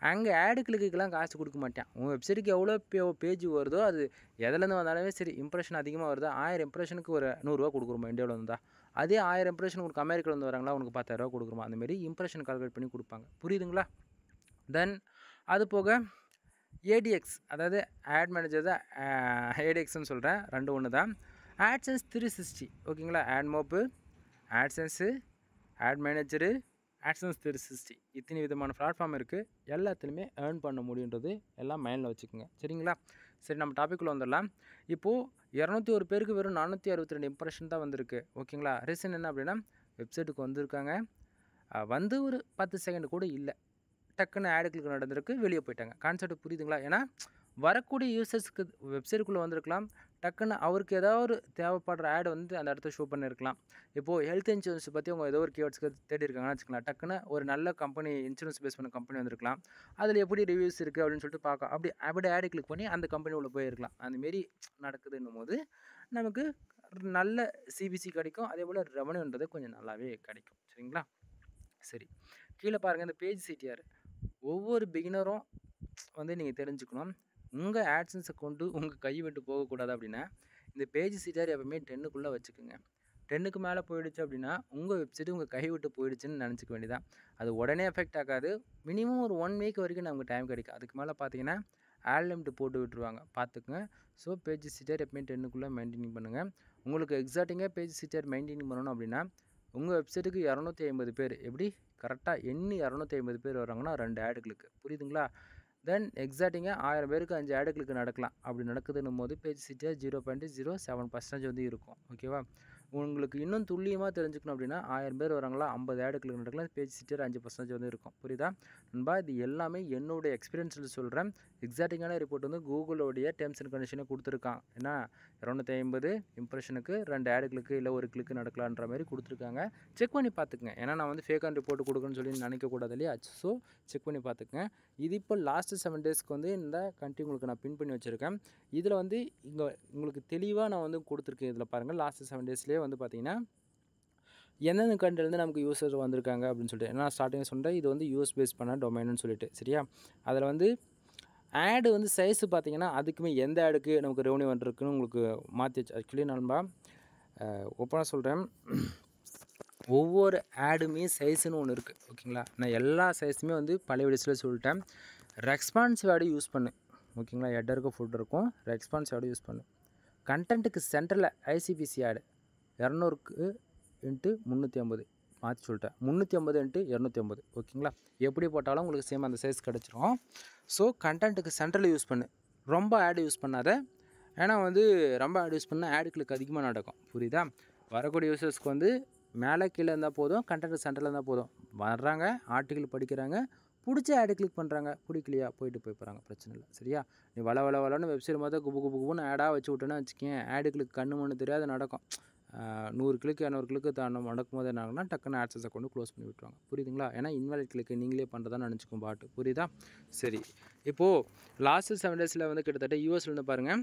அங்கே ஆடு கிளிக்குக்கெலாம் காசு கொடுக்க மாட்டேன். உங்கள் வெப்சைட்டுக்கு எவ்வளோ பேஜ் வருதோ அது எதுலேருந்து வந்தாலுமே சரி, இம்ப்ரெஷன் அதிகமாக வருதா, 1000 இம்ப்ரெஷனுக்கு ஒரு 100 ரூபா கொடுக்குறோமா இந்தியாவில் இருந்தால், அதே 1000 இம்ப்ரெஷன் உங்களுக்கு அமெரிக்காவில் வந்து வராங்களா, உனக்கு 10,000 ரூபா கொடுக்குறோமா, அந்தமாரி இம்ப்ரெஷன் கால்குலேட் பண்ணி கொடுப்பாங்க. புரியுதுங்களா? தென் அது போக ADX, அதாவது ஆட் மேனேஜர் தான் ADXன்னு சொல்கிறேன், ரெண்டு ஒன்று தான். ஆட்சன்ஸ் 360. ஓகேங்களா? ஆட் மோப்பு, ஆட்சன்ஸு, ஆட் மேனேஜரு, ஆட்சன்ஸ் 360 இத்தனை விதமான பிளாட்ஃபார்ம் இருக்குது. எல்லாத்துலேயுமே ஏர்ன் பண்ண முடியுன்றது எல்லாம் மைண்டில் வச்சுக்கோங்க. சரிங்களா? சரி, நம்ம டாப்பிக்குள்ளே வந்துடலாம். இப்போது 201 பேருக்கு வெறும் 462 இம்ப்ரெஷன் தான் வந்திருக்கு. ஓகேங்களா? ரீசன் என்ன அப்படின்னா, வெப்சைட்டுக்கு வந்திருக்காங்க, வந்து ஒரு 10 செகண்ட் கூட இல்லை, டக்குன்னு ஆடுகளுக்கு நடந்திருக்கு, வெளியே போயிட்டாங்க. கான்செப்ட் புரியுதுங்களா? ஏன்னா வரக்கூடிய யூசர்ஸ்க்கு வெப்சைட்டுக்குள்ளே வந்திருக்கலாம், டக்குன்னு அவருக்கு ஏதாவது ஒரு தேவைப்படுற ஆடு வந்து அந்த இடத்த ஷோ பண்ணியிருக்கலாம். இப்போது ஹெல்த் இன்சூரன்ஸ் பற்றி அவங்க ஏதோ ஒரு கீவேர்ட்ஸ்க்கு தேடி இருக்காங்கன்னு வச்சுக்கலாம், டக்குன்னு ஒரு நல்ல கம்பெனி, இன்சூரன்ஸ் பேஸ் பண்ண கம்பெனி வந்திருக்கலாம், அதில் எப்படி ரிவ்யூஸ் இருக்குது அப்படின்னு சொல்லிட்டு பார்க்க அப்படி ஆடு கிளிக் பண்ணி அந்த கம்பெனி உள்ள போயிருக்கலாம். அந்தமாரி நடக்குதுன்னும் போது நமக்கு நல்ல சிபிசி கிடைக்கும், அதே போல் ரெவன்யூன்றது கொஞ்சம் நல்லாவே கிடைக்கும். சரிங்களா? சரி, கீழே பாருங்கள் இந்த பேஜ் சிடிஆர். ஒவ்வொரு பிகினரும் வந்து நீங்கள் தெரிஞ்சுக்கணும், உங்கள் ஆட்சன்ஸை கொண்டு உங்கள் கை விட்டு போகக்கூடாது அப்படின்னா இந்த பேஜ் சிடிஆர் எப்பவுமே 10க்குள்ளே வச்சுக்கோங்க. 10க்கு மேலே போயிடுச்சு அப்படின்னா உங்கள் வெப்சைட்டு உங்கள் கை விட்டு போயிடுச்சுன்னு நினச்சிக்க வேண்டியதான். அது உடனே எஃபெக்ட் ஆகாது, மினிமம் ஒரு 1 வீக் வரைக்கும் நமக்கு டைம் கிடைக்கும். அதுக்கு மேலே பார்த்தீங்கன்னா ஆட் லிமிட் போட்டு விட்டுருவாங்க, பார்த்துக்குங்க. ஸோ பேஜ் சிடிஆர் எப்பவுமே 10க்குள்ளே மெயின்டைன் பண்ணுங்கள். உங்களுக்கு எக்ஸாக்டிங்காக பேஜ் சிடிஆர் மெயின்டைன் பண்ணணும் அப்படின்னா உங்கள் வெப்சைட்டுக்கு 250 பேர், எப்படி கரெக்டாக எண்ணி 250 பேர் வராங்கன்னா 2 ஆடுகளுக்கு. புரியுதுங்களா? தென் எக்ஸாக்டிங்காக 1000 பேருக்கு 5 ஆடுகளுக்கு நடக்கலாம். அப்படி நடக்குதுன்னும் போது பேஜ் சிடிஆர் 0.07% வந்து இருக்கும். ஓகேவா? உங்களுக்கு இன்னும் துல்லியமாக தெரிஞ்சுக்கணும் அப்படின்னா 1000 பேர் வராங்களா, 50 ஆடுகளுக்கு நடக்கலாம், பேஜ் சிடிஆர் 5% வந்து இருக்கும். புரியுதா நண்பா? இது எல்லாமே என்னுடைய எக்ஸ்பீரியன்ஸில் சொல்கிறேன். எக்ஸாக்டிங்கான ரிப்போர்ட் வந்து கூகுளோடைய டேர்ம்ஸ் அண்ட் கண்டிஷனை கொடுத்துருக்கான். ஏன்னா 250 இம்ப்ரெஷனுக்கு 2 ஆடுகளுக்கு இல்லை ஒரு கிளிக்கு நடக்கலான்ற மாதிரி கொடுத்துருக்காங்க. செக் பண்ணி பார்த்துக்குங்க. ஏன்னா நான் வந்து ஃபேக்கான ரிப்போர்ட் கொடுக்குறேன்னு சொல்லி நினைக்கக்கூடாது இல்லையா? ஸோ செக் பண்ணி பார்த்துக்குங்க. இது இப்போ லாஸ்ட்டு 7 டேஸ்க்கு வந்து இந்த கண்ட்ரி உங்களுக்கு நான் பின் பண்ணி வச்சுருக்கேன். இதில் வந்து இங்கே உங்களுக்கு தெளிவாக நான் வந்து கொடுத்துருக்கேன். இதில் பாருங்கள், லாஸ்ட்டு 7 டேஸ்லேயே வந்து பார்த்தீங்கன்னா எந்தெந்த கண்ட்ரிலேருந்து நமக்கு யூசர் வந்திருக்காங்க அப்படின்னு சொல்லிட்டு. ஏன்னா ஸ்டார்டிங் சொன்னேன், இது வந்து யூஎஸ் பேஸ் பண்ண டொமைன்னு சொல்லிட்டு. சரியா? அதில் வந்து ஆடு வந்து சைஸு பார்த்தீங்கன்னா அதுக்குமே எந்த ஆடுக்கு நமக்கு ரெவன்யூ வந்துருக்குன்னு உங்களுக்கு மாற்றி வச்சு. ஆக்சுவலி நண்பா ஓப்பனாக சொல்கிறேன், ஒவ்வொரு ஆடுமே சைஸுன்னு ஒன்று இருக்குது. ஓகேங்களா? நான் எல்லா சைஸுமே வந்து பழைய வீடியோஸில் சொல்லிட்டேன். ரெஸ்பான்சிவ் ஆடு யூஸ் பண்ணு. ஓகேங்களா? ஹெட்டருக்கு ஃபுட்டருக்கும் ரெஸ்பான்சிவ் ஆடு யூஸ் பண்ணு. கண்டென்ட்டுக்கு சென்டரில் ஐசிபிசி ஆடு 200க்கு × 350 மாற்றி சொல்லிட்டேன், 350 × 250. ஓகேங்களா? எப்படி போட்டாலும் உங்களுக்கு சேம் அந்த சைஸ் கிடச்சிரும். ஸோ கண்டென்ட்டுக்கு சென்டரில் யூஸ் பண்ணு, ரொம்ப ஆடு யூஸ் பண்ணாத. ஏன்னா வந்து ரொம்ப ஆடு யூஸ் பண்ணால் ஆடு கிளிக் அதிகமாக நடக்கும். புரியுதா? வரக்கூடிய யூசர்ஸ்க்கு வந்து மேலே கீழே இருந்தால் போதும், கண்டென்ட் சென்டரில் இருந்தால் போதும். வர்றாங்க, ஆர்டிக்கிள் படிக்கிறாங்க, பிடிச்ச ஆடு கிளிக் பண்ணுறாங்க, பிடிக்கலையா போயிட்டு போகிறாங்க, பிரச்சனை இல்லை. சரியா? நீ வளன்னு வெப்சைட் மாதிரி குபுன்னு ஆடாக வச்சு விட்டேன்னா வச்சுக்கேன், ஆடு கிளிக் கண்ணு மண்ணு தெரியாத நடக்கும். 100 கிளிக் 200 கிளிக்கு நடக்கும்போது என்ன ஆகுனா டக்குன்னு ஆட்சன்ஸை கொண்டு க்ளோஸ் பண்ணி விட்டுருவாங்க. புரியுதுங்களா? ஏன்னா இன்வாலிட் கிளிக்கு நீங்களே பண்ணுறதா நினச்சிக்கும் பாட்டு. புரியுதா? சரி, இப்போது லாஸ்ட்டு 7 டேஸில் வந்து கிட்டத்தட்ட யூஎஸ்லேருந்து பாருங்கள்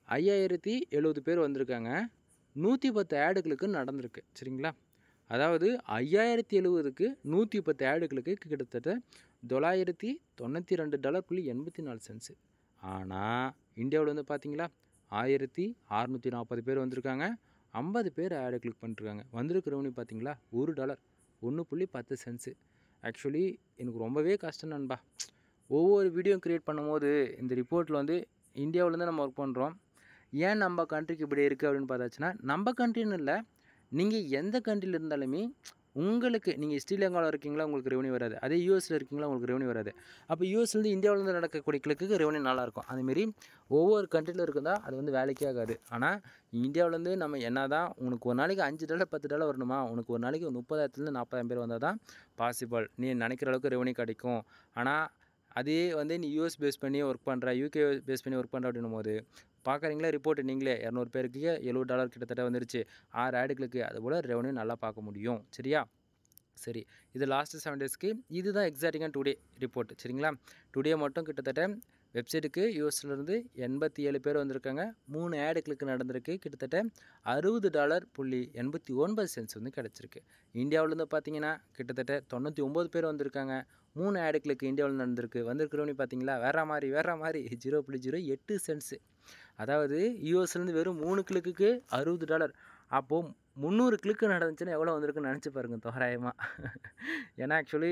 5070 பேர் வந்திருக்காங்க, 110 ஆடுகளுக்கு நடந்திருக்கு. சரிங்களா? அதாவது 5070க்கு 110 ஆடுகளுக்கு கிட்டத்தட்ட $992.84. ஆனால் இந்தியாவில் வந்து பார்த்தீங்களா 1640 பேர் வந்திருக்காங்க. 50 பேர் ஆடை கிளிக் பண்ணிருக்காங்க. வந்திருக்க ரெவன்யூ பார்த்தீங்களா, $1 1.10 சென்ட்ஸு. ஆக்சுவலி எனக்கு ரொம்பவே கஷ்டம் நண்பா. ஒவ்வொரு வீடியோ க்ரியேட் பண்ணும்போது இந்த ரிப்போர்ட்டில் வந்து இந்தியாவிலேருந்து நம்ம ஒர்க் பண்ணுறோம். ஏன் நம்ம கண்ட்ரிக்கு இப்படி இருக்குது அப்படின்னு பார்த்தாச்சுன்னா, நம்ம கண்ட்ரின்னு இல்லை, நீங்கள் எந்த கண்ட்ரியில் இருந்தாலுமே உங்களுக்கு நீங்கள் ஸ்ரீலங்காவில் இருக்கீங்களா, உங்களுக்கு ரெவன்யூ வராது. அதே யூஎஸில் இருக்கீங்களா, உங்களுக்கு ரெவன்யூ வராது. அப்போ யூஎஸ்லேருந்து இந்தியாவிலேருந்து நடக்கக்கூடிய கிளிக்கு ரெவன்யூ நல்லாயிருக்கும். அதுமாரி ஒவ்வொரு கண்ட்ரியில் இருக்குதா அது வந்து வேலைக்கே ஆகாது. ஆனால் இந்தியாவிலேருந்து நம்ம என்ன தான் உனக்கு ஒரு நாளைக்கு $5 $10 வரணுமா, உனக்கு ஒரு நாளைக்கு 30,000 40,000 பேர் வந்தால் தான் பாசிபிள். நீ நினைக்கிற அளவுக்கு ரெவன்யூ கிடைக்கும். ஆனால் அதே வந்து நீ யூஎஸ் பேஸ் பண்ணி ஒர்க் பண்ணுற, யூகே பேஸ் பண்ணி ஒர்க் பண்ணுற அப்படின்னும் போது பார்க்குறீங்களா ரிப்போர்ட் நீங்களே 200 பேருக்கு $70 கிட்டத்தட்ட வந்துருச்சு. 6 ஆடுகளுக்கு. அதுபோல் ரெவன்யூ நல்லா பார்க்க முடியும். சரியா? சரி, இது லாஸ்ட்டு 7 டேஸ்க்கு இதுதான் எக்ஸாக்டிங்காக டுடே ரிப்போர்ட். சரிங்களா? டுடே மட்டும் கிட்டத்தட்ட வெப்சைட்டுக்கு யூஎஸ்லேருந்து 87 பேர் வந்திருக்காங்க. 3 ஆடு கிளிக் நடந்திருக்கு. கிட்டத்தட்ட $60.89 சென்ட்ஸ் வந்து கிடச்சிருக்கு. இந்தியாவிலேருந்து பார்த்தீங்கன்னா கிட்டத்தட்ட 99 பேர் வந்திருக்காங்க. 3 ஆடு கிளிக் இந்தியாவில் நடந்திருக்கு. வந்திருக்கிறவனே பார்த்தீங்களா வேற மாதிரி 0.08 சென்ட்ஸு. அதாவது யூஎஸ்லேருந்து வெறும் 3 கிளிக்கு $60. அப்போது 300 கிளிக்கு நடந்துச்சுன்னா எவ்வளோ வந்திருக்குன்னு நினச்சி பாருங்கள் தோராயமாக. ஏன்னா ஆக்சுவலி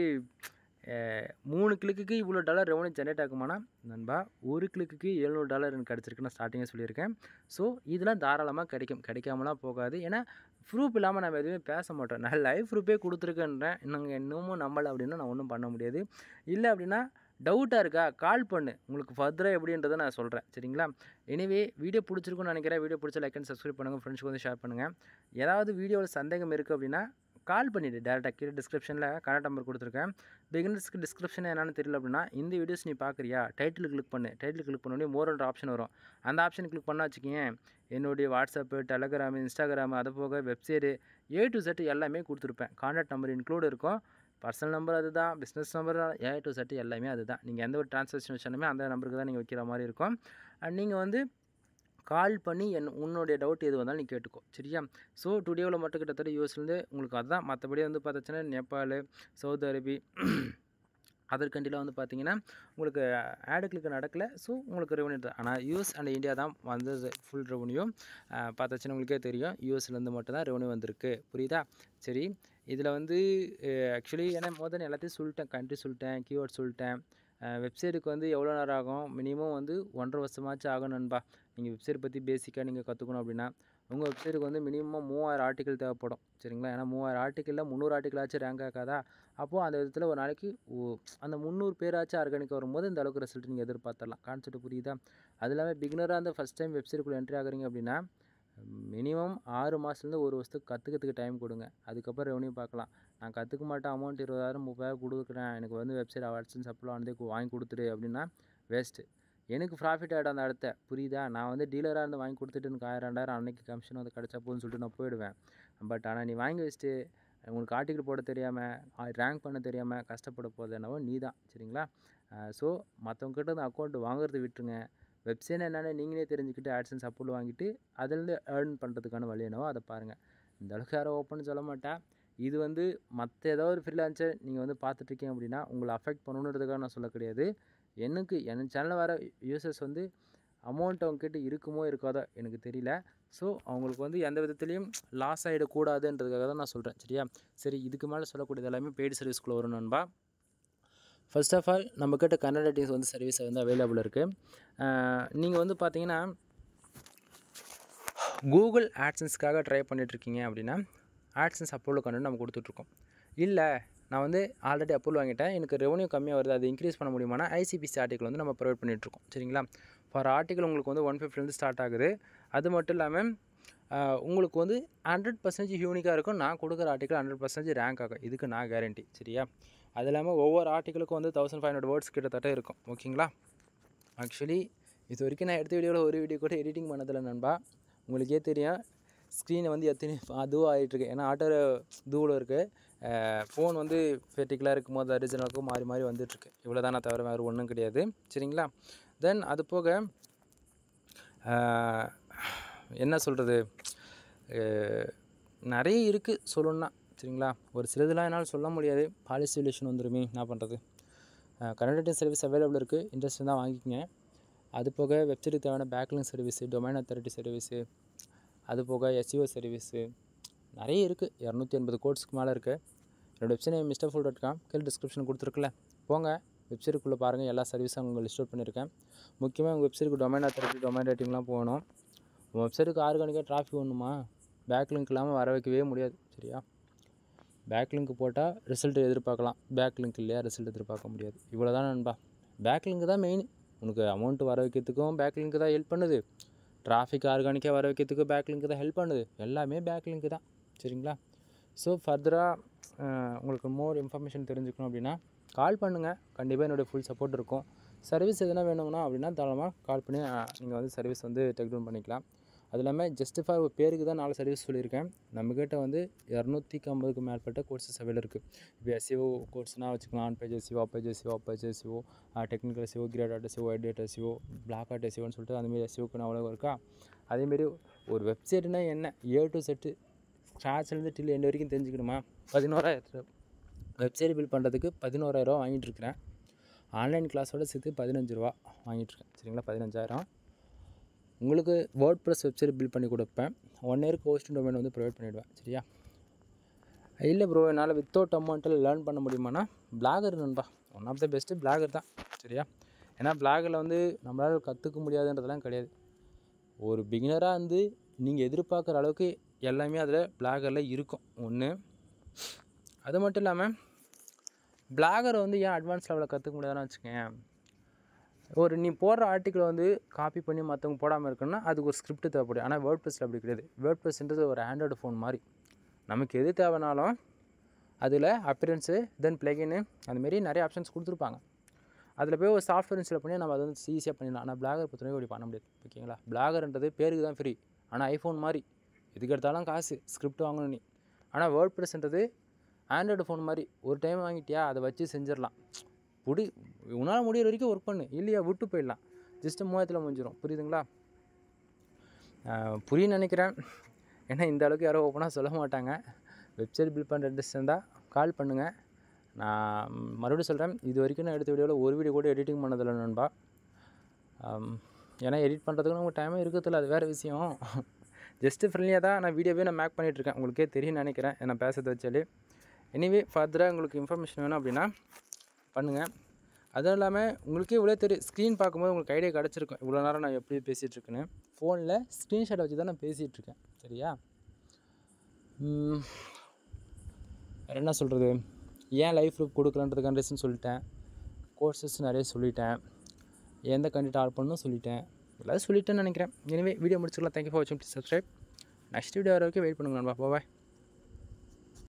3 கிளிக்கு இவ்வளோ டாலர் ரெவன்யூ ஜென்ரேட் ஆகுமானா நண்பா, 1 கிளிக்கு $700 எனக்கு கிடச்சிருக்கு. நான் ஸ்டார்டிங்கே சொல்லியிருக்கேன். ஸோ இதெல்லாம் தாராளமாக கிடைக்காமலாம் போகாது. ஏன்னா ப்ரூஃப் இல்லாமல் நம்ம எதுவுமே பேச மாட்டோம். நான் லைவ் ப்ரூஃபே கொடுத்துருக்கேன்றேன். நாங்கள் இன்னமும் நம்பலை அப்படின்னா நான் ஒன்றும் பண்ண முடியாது. இல்லை அப்படின்னா டவுட்டாக இருக்கா, கால் பண்ணு, உங்களுக்கு ஃபர்தராக எப்படின்றத நான் சொல்கிறேன். சரிங்களா? எனிவே வீடியோ பிடிச்சிருக்குன்னு நினைக்கிறேன். வீடியோ பிடிச்ச லைக் அண்ட் சப்ஸ்கிரைப் பண்ணுங்கள். ஃப்ரெண்ட்ஸ்க்கு வந்து ஷேர் பண்ணுங்கள். ஏதாவது வீடியோவில் சந்தேகம் இருக்குது அப்படின்னா கால் பண்ணிவிட்டு டேரெக்டாக கீழே டிஸ்கிரிப்ஷனில் கான்டாக்ட் நம்பர் கொடுத்துருக்கேன். பிகினர்ஸ்க்கு டிஸ்கிரிப்ஷன் என்னன்னு தெரியல அப்படின்னா இந்த வீடியோஸ் நீ பார்க்குறியா, டைட்டில் கிளிக் பண்ணு. டைட்டில் கிளிக் பண்ணோடனே மோர்ன்ற ஆப்ஷன் வரும். அந்த ஆப்ஷன் கிளிக் பண்ணால் வச்சுக்கிங்க, என்னுடைய வாட்ஸ்அப்பு, டெலகிராமு, இன்ஸ்டாகிராமு, அது போக வெப்சைட்டு A to Z எல்லாமே கொடுத்துருப்பேன். கான்டாக்ட் நம்பர் இன்க்ளூட் இருக்கும். பர்சனல் நம்பர் அதுதான், business number A to Z எல்லாமே அதுதான். நீங்கள் எந்த ஒரு ட்ரான்சாக்ஷன் வச்சாலுமே அந்த நம்பருக்கு தான் நீங்கள் வைக்கிற மாதிரி இருக்கும். நீங்கள் வந்து கால் பண்ணி உன்னுடைய டவுட் எது வந்தாலும் நீ கேட்டுக்கோ. சரியா? ஸோ டுடேவில் மட்டும் கிட்டத்தட்ட யூஎஸ்லேருந்து உங்களுக்கு அதுதான். மற்றபடி வந்து பார்த்தாச்சுன்னா நேபாள், சவுதி அரேபி அதர் கண்ட்ரியில் வந்து பார்த்தீங்கன்னா உங்களுக்கு ஆடு கிளிக் நடக்கலை. ஸோ உங்களுக்கு ரெவன்யூ தான். ஆனால் யூஎஸ் அண்ட் இந்தியா தான் வந்தது ஃபுல் ரெவன்யூ. பார்த்தாச்சுன்னா உங்களுக்கே தெரியும் யூஎஸ்லேருந்து மட்டும் தான் ரெவன்யூ வந்திருக்கு. புரியுதா? சரி, இதில் வந்து ஆக்சுவலி ஏன்னா முதல்ல எல்லாத்தையும் சொல்லிட்டேன். கண்ட்ரி சொல்லிட்டேன், கீவேர்ட் சொல்லிட்டேன். வெப்சைட்டுக்கு வந்து எவ்வளோ நேரம் ஆகும், மினிமம் வந்து 1.5 வருஷமாச்சும் ஆகும் நண்பா. நீங்கள் வெப்சைட் பற்றி பேசிக்காக நீங்கள் கற்றுக்கணும் அப்படின்னா உங்கள் வெப்சைட்டுக்கு வந்து மினிமம் 3000 ஆர்டிக்கல் தேவைப்படும். சரிங்களா? ஏன்னா 3000 ஆர்டிக்கலில் 300 ஆர்டிக்கலாச்சும் ரேங்க் ஆகாதா? அப்போது அந்த விதத்தில் ஒரு நாளைக்கு அந்த 300 பேராச்சும் ஆர்கானிக் வரும்போது இந்த அளவுக்கு ரிசல்ட் நீங்கள் எதிர்பார்த்தரலாம். கான்செப்ட் புரியுதா? அது இல்லாமல் பிகினராக அந்த ஃபஸ்ட் டைம் வெப்சைட்டுக்குள்ளே என்ட்ரி ஆகுறீங்க அப்படின்னா மினிமம் 6 மாதத்துலேருந்து 1 வருஷத்துக்கு கற்றுக்கிறதுக்கு டைம் கொடுங்க. அதுக்கப்புறம் ரெவன்யூ பார்க்கலாம். நான் கற்றுக்க மாட்டேன், அமௌண்ட் 20,000 30,000 கொடுக்குறேன், எனக்கு வந்து வெப்சைட் AdSense அப்லோட் ஆனதே வாங்கி கொடுத்துரு அப்படின்னா வேஸ்ட்டு. எனக்கு ப்ராஃபிட் ஆகிடும் அந்த இடத்த. புரியுதா? நான் வந்து டீலராக இருந்து வாங்கி கொடுத்துட்டு எனக்கு 1000 2000 அன்றைக்கி கமிஷன் வந்து கிடச்சா போதுன்னு சொல்லிட்டு நான் போயிடுவேன். பட் ஆனால் நீ வாங்கி வச்சுட்டு உங்களுக்கு ஆர்டிக்கல் போட தெரியாமல், ரேங்க் பண்ண தெரியாமல் கஷ்டப்பட போகிறது என்னவோ நீ தான். சரிங்களா? ஸோ மற்றவங்ககிட்ட வந்து அக்கௌண்ட் வாங்குறது விட்டுருங்க. வெப்சைட் என்னென்னு நீங்களே தெரிஞ்சுக்கிட்டு AdSense அப்லோட் வாங்கிட்டு அதிலேருந்து ஏர்ன் பண்ணுறதுக்கான வழி என்னவோ அதை பாருங்கள். இந்த அளவுக்கு யாரும் ஓப்பன் சொல்ல மாட்டேன். இது வந்து மற்ற ஏதாவது ஒரு ஃப்ரீலான்சர் நீங்கள் வந்து பார்த்துட்ருக்கீங்க அப்படின்னா உங்களை அஃபெக்ட் பண்ணணுன்றதுக்காக நான் சொல்ல கிடையாது. என் சேனலில் வர யூசர்ஸ் வந்து அமௌண்ட் அவங்கக்கிட்ட இருக்குமோ இருக்காதோ எனக்கு தெரியல. ஸோ அவங்களுக்கு வந்து எந்த விதத்துலேயும் லாஸ் ஆகிடக்கூடாதுன்றதுக்காக தான் நான் சொல்கிறேன். சரியா? சரி, இதுக்கு மேலே சொல்லக்கூடியது எல்லாமே பெய்டு சர்வீஸ்க்குள்ளே வரும் நண்பா. ஃபர்ஸ்ட் ஆஃப் ஆல் நம்மக்கிட்ட கன்னட டீம்ஸ் வந்து சர்வீஸ் வந்து அவைலபிள் இருக்குது. நீங்கள் வந்து பார்த்தீங்கன்னா கூகுள் ஆட்சன்ஸ்க்காக ட்ரை பண்ணிகிட்ருக்கீங்க அப்படின்னா AdSense அப்ரூவல் கண்டென்ட் நம்ம கொடுத்துட்ருக்கோம். இல்லை நான் வந்து ஆல்ரெடி அப்ரூவல் வாங்கிட்டேன், எனக்கு ரெவன்யூ கம்மியாக வருது, அது இன்க்ரீஸ் பண்ண முடியுமானா ஐசிபிசி ஆர்டிக்கல் வந்து நம்ம ப்ரொவைட் பண்ணிகிட்ருக்கோம். சரிங்களா? ஃபார் ஆர்டிக்கல் உங்களுக்கு வந்து 150 ஸ்டார்ட் ஆகுது. அது மட்டும் இல்லாமல் உங்களுக்கு வந்து 100% யூனிக்காக இருக்கும். நான் கொடுக்குற ஆர்டிக்கல் 100% ரேங்க் ஆகும். இதுக்கு நான் கேரண்டி. சரியா? அது இல்லாமல் ஒவ்வொரு ஆர்டிக்கலுக்கும் வந்து 1500 வேர்ட்ஸ் கிட்டத்தட்ட இருக்கும். ஓகேங்களா? ஆக்சுவலி இது வரைக்கும் நான் எடுத்த வீடியோவில் ஒரு வீடியோ கூட எடிட்டிங் பண்ணதில்லை நண்பா. உங்களுக்கே தெரியும் ஸ்க்ரீனை வந்து எத்தனை அதுவும் ஆகிட்டுருக்கு. ஏன்னா ஆட்டோ தூவில் இருக்குது. ஃபோன் வந்து ஃபெர்டிக்கலாக இருக்கும் போது ஒரிஜினலுக்கும் மாறி மாறி வந்துட்டுருக்கு. இவ்வளோ தான், நான் தவிர வேறு ஒன்றும் கிடையாது. சரிங்களா? தென் அது போக என்ன சொல்கிறது, நிறைய இருக்குது சொல்லணுன்னா. சரிங்களா? ஒரு சிலதுலாம் என்னால் சொல்ல முடியாது, பாலிசி விலேஷன் வந்துருமே, என்ன பண்ணுறது. கன்னட சர்வீஸ் அவைலபிள் இருக்குது. இன்ட்ரெஸ்ட் தான் வாங்கிக்கோங்க. அது போக வெப்சைட்டுக்கு தேவையான backlink service, domain authority service, அது போக SEO சர்வீஸு நிறைய இருக்குது. 280 கோர்ஸ்க்கு மேலே இருக்குது. என்னோடய வெப்சைட் நேம் mrfull.com கீழே டிஸ்கிரிப்ஷன் கொடுத்துருக்குல்ல, போங்க வெப்சைட்டுக்குள்ளே பாருங்கள். எல்லா சர்வீஸும் அங்கே லிஸ்ட் அவுட் பண்ணியிருக்கேன். முக்கியமாக உங்கள் வெப்சைட்டுக்கு டொமைன் அத்தாரிட்டி, டொமைன் ரேட்டிங்லாம் போகணும். உங்கள் வெப்சைட்டுக்கு ஆர்கானிக்காக டிராஃபிக் வேணுமா, பேக்லிங்க் இல்லாமல் வர வைக்கவே முடியாது. சரியா? பேக்லிங்க் போட்டால் ரிசல்ட் எதிர்பார்க்கலாம், பேக்லிங்க் இல்லையா ரிசல்ட் எதிர்பார்க்க முடியாது. இவ்வளோ தான் நண்பா. பேக்லிங்க் தான் மெயின். உனக்கு அமௌண்ட் வர வைக்கிறதுக்கும் பேக்லிங்க் தான் ஹெல்ப் பண்ணுது. டிராஃபிக் ஆர்கானிக்காக வர வைக்கிறதுக்கும் பேக்லிங்க் தான் ஹெல்ப் பண்ணுது. எல்லாமே பேக்லிங்க் தான். சரிங்களா? ஸோ ஃபர்தராக உங்களுக்கு மோர் இன்ஃபர்மேஷன் தெரிஞ்சுக்கணும் அப்படின்னா கால் பண்ணுங்கள். கண்டிப்பாக என்னுடைய ஃபுல் சப்போர்ட் இருக்கும். சர்வீஸ் எதுனா வேணும்னா அப்படின்னா தாராளமாக கால் பண்ணி நீங்கள் வந்து சர்வீஸ் வந்து டேக் டவுன் பண்ணிக்கலாம். அது இல்லாமல் ஜஸ்ட் ஃபார் பேருக்கு தான் 4 சர்வீஸ் சொல்லியிருக்கேன். நம்மக்கிட்ட வந்து 250க்கு மேற்பட்ட கோர்சஸ் அவைலபிள் இருக்குது. இப்போ SEO கோர்ஸ்னால் வச்சுக்கலாம். On page SEO, off page SEO, off page SEO, technical SEO, grey hat SEO, white hat SEO, black hat SEOன்னு சொல்லிட்டு அந்தமாரி SEOக்கு அவ்வளோ இருக்கா. அதேமாரி ஒரு வெப்சைட்னா என்ன A to Z ஸ்க்ராட்ச்லேருந்து டில் எண்ட் வரைக்கும் தெரிஞ்சுக்கணுமா, 11,000 வெப்சைட் பில்ட் பண்ணுறதுக்கு 11,000 வாங்கிட்டுருக்கிறேன். ஆன்லைன் கிளாஸோட சேர்த்து 15 ரூபா வாங்கிட்டுருக்கேன். சரிங்களா? 15,000. உங்களுக்கு WordPress வெப்சைட் பில்ட் பண்ணி கொடுப்பேன். 1 இயருக்கு ஹோஸ்டிங் டொமைன் வந்து ப்ரொவைட் பண்ணிவிடுவேன். சரியா? இல்லை ப்ரோ என்னால் வித்தவுட் அமௌண்ட்டில் லேர்ன் பண்ண முடியுமானா, பிளாகர் நண்பா one of the best blogger தான். சரியா? ஏன்னா பிளாகரில் வந்து நம்மளால் கற்றுக்க முடியாதுன்றதெல்லாம் கிடையாது. ஒரு பிகினராக வந்து நீங்கள் எதிர்பார்க்குற அளவுக்கு எல்லாமே அதில் பிளாகரில் இருக்கும். ஒன்று அது மட்டும் இல்லாமல் பிளாகரை வந்து ஏன் அட்வான்ஸ் லெவலில் கற்றுக்க முடியாதுன்னு வச்சுக்கோங்க. ஒரு நீ போடுற ஆர்டிக்கிளை வந்து காப்பி பண்ணி மற்றவங்க போடாமல் இருக்குன்னா அதுக்கு ஒரு ஸ்கிரிப்ட் தேவைப்படும். ஆனால் வேர்ட்ப்ரெஸ்ஸில் அப்படி கிடையாது. வேர்ட்ப்ரெஸ்ன்றது ஒரு ஆண்ட்ராய்டு ஃபோன் மாதிரி. நமக்கு எது தேவைனாலும் அதில் அப்பியரன்ஸு, தென் பிளகின்னு அந்தமாரி நிறைய ஆப்ஷன்ஸ் கொடுத்துருப்பாங்க. அதில் போய் ஒரு சாஃப்ட்வேர் இன்ஸ்டால் பண்ணி நம்ம அதை வந்து ஈஸியாக பண்ணிடலாம். ஆனால் பிளாகர் பொறுத்தவரைக்கும் அப்படி பண்ண முடியாது. ஓகேங்களா? பிளாகர்ன்றது பேருக்கு தான் ஃப்ரீ. ஆனால் ஐஃபோன் மாதிரி எதுக்கு எடுத்தாலும் காசு, ஸ்கிரிப்ட் வாங்கணும் நீ. ஆனால் வேர்ட்ப்ரெஸ்ன்றது ஆண்ட்ராய்டு ஃபோன் மாதிரி. ஒரு டைம் வாங்கிட்டியா அதை வச்சு செஞ்சிடலாம். உன்னால் முடிகிற வரைக்கும் ஒர்க் பண்ணு, இல்லையா விட்டு போயிடலாம். ஜஸ்ட்டு 3000 முடிஞ்சிடும். புரியுதுங்களா? புரியுன்னு நினைக்கிறேன். ஏன்னா இந்த அளவுக்கு யாரும் ஓப்பனாக சொல்ல மாட்டாங்க. வெப்சைட் பில்ட் பண்ணுற இன்ட்ரெஸ்ட் இருந்தால் கால் பண்ணுங்கள். நான் மறுபடியும் சொல்கிறேன், இது வரைக்கும் நான் எடுத்த வீடியோவில் ஒரு வீடியோ கூட எடிட்டிங் பண்ணதில்லை நண்பா. ஏன்னா எடிட் பண்ணுறதுக்கு நமக்கு டைமே இருக்கிறதில்ல, அது வேறு விஷயம். ஜஸ்ட்டு ஃப்ரெண்ட்லியாக தான் நான் வீடியோவே நான் மேக் பண்ணிகிட்ருக்கேன். உங்களுக்கே தெரியும்னு நினைக்கிறேன் நான் பேசுகிறத வச்சாலே. எனிவே ஃபர்தராக உங்களுக்கு இன்ஃபர்மேஷன் வேணும் அப்படின்னா பண்ணுங்கள். அதுவும் இல்லாமல் உங்களுக்கே இவ்வளோ தெரியும், ஸ்க்ரீன் பார்க்கும்போது உங்களுக்கு ஐடியா கிடச்சிருக்கும் இவ்வளோ நேரம் நான் எப்படி பேசிகிட்ருக்குன்னு. ஃபோனில் ஸ்க்ரீன்ஷாட் வச்சு தான் நான் பேசிகிட்ருக்கேன். சரியா? வேறு என்ன சொல்கிறது, ஏன் லைஃப் ப்ரூஃப் கொடுக்கலன்றதுக்கான ரீசன் சொல்லிட்டேன். கோர்சஸ் நிறைய சொல்லிட்டேன். எந்த கண்டென்ட் ஆட் பண்ணணும் சொல்லிட்டேன். எல்லாம் சொல்லிட்டேன்னு நினைக்கிறேன். எனவே வீடியோ முடிச்சுக்கலாம். தேங்க்யூ ஃபார் வாட்சிங். Please subscribe. நெக்ஸ்ட் வீடியோ வர வரைக்கும் வெயிட் பண்ணுங்க நண்பா. பாய்.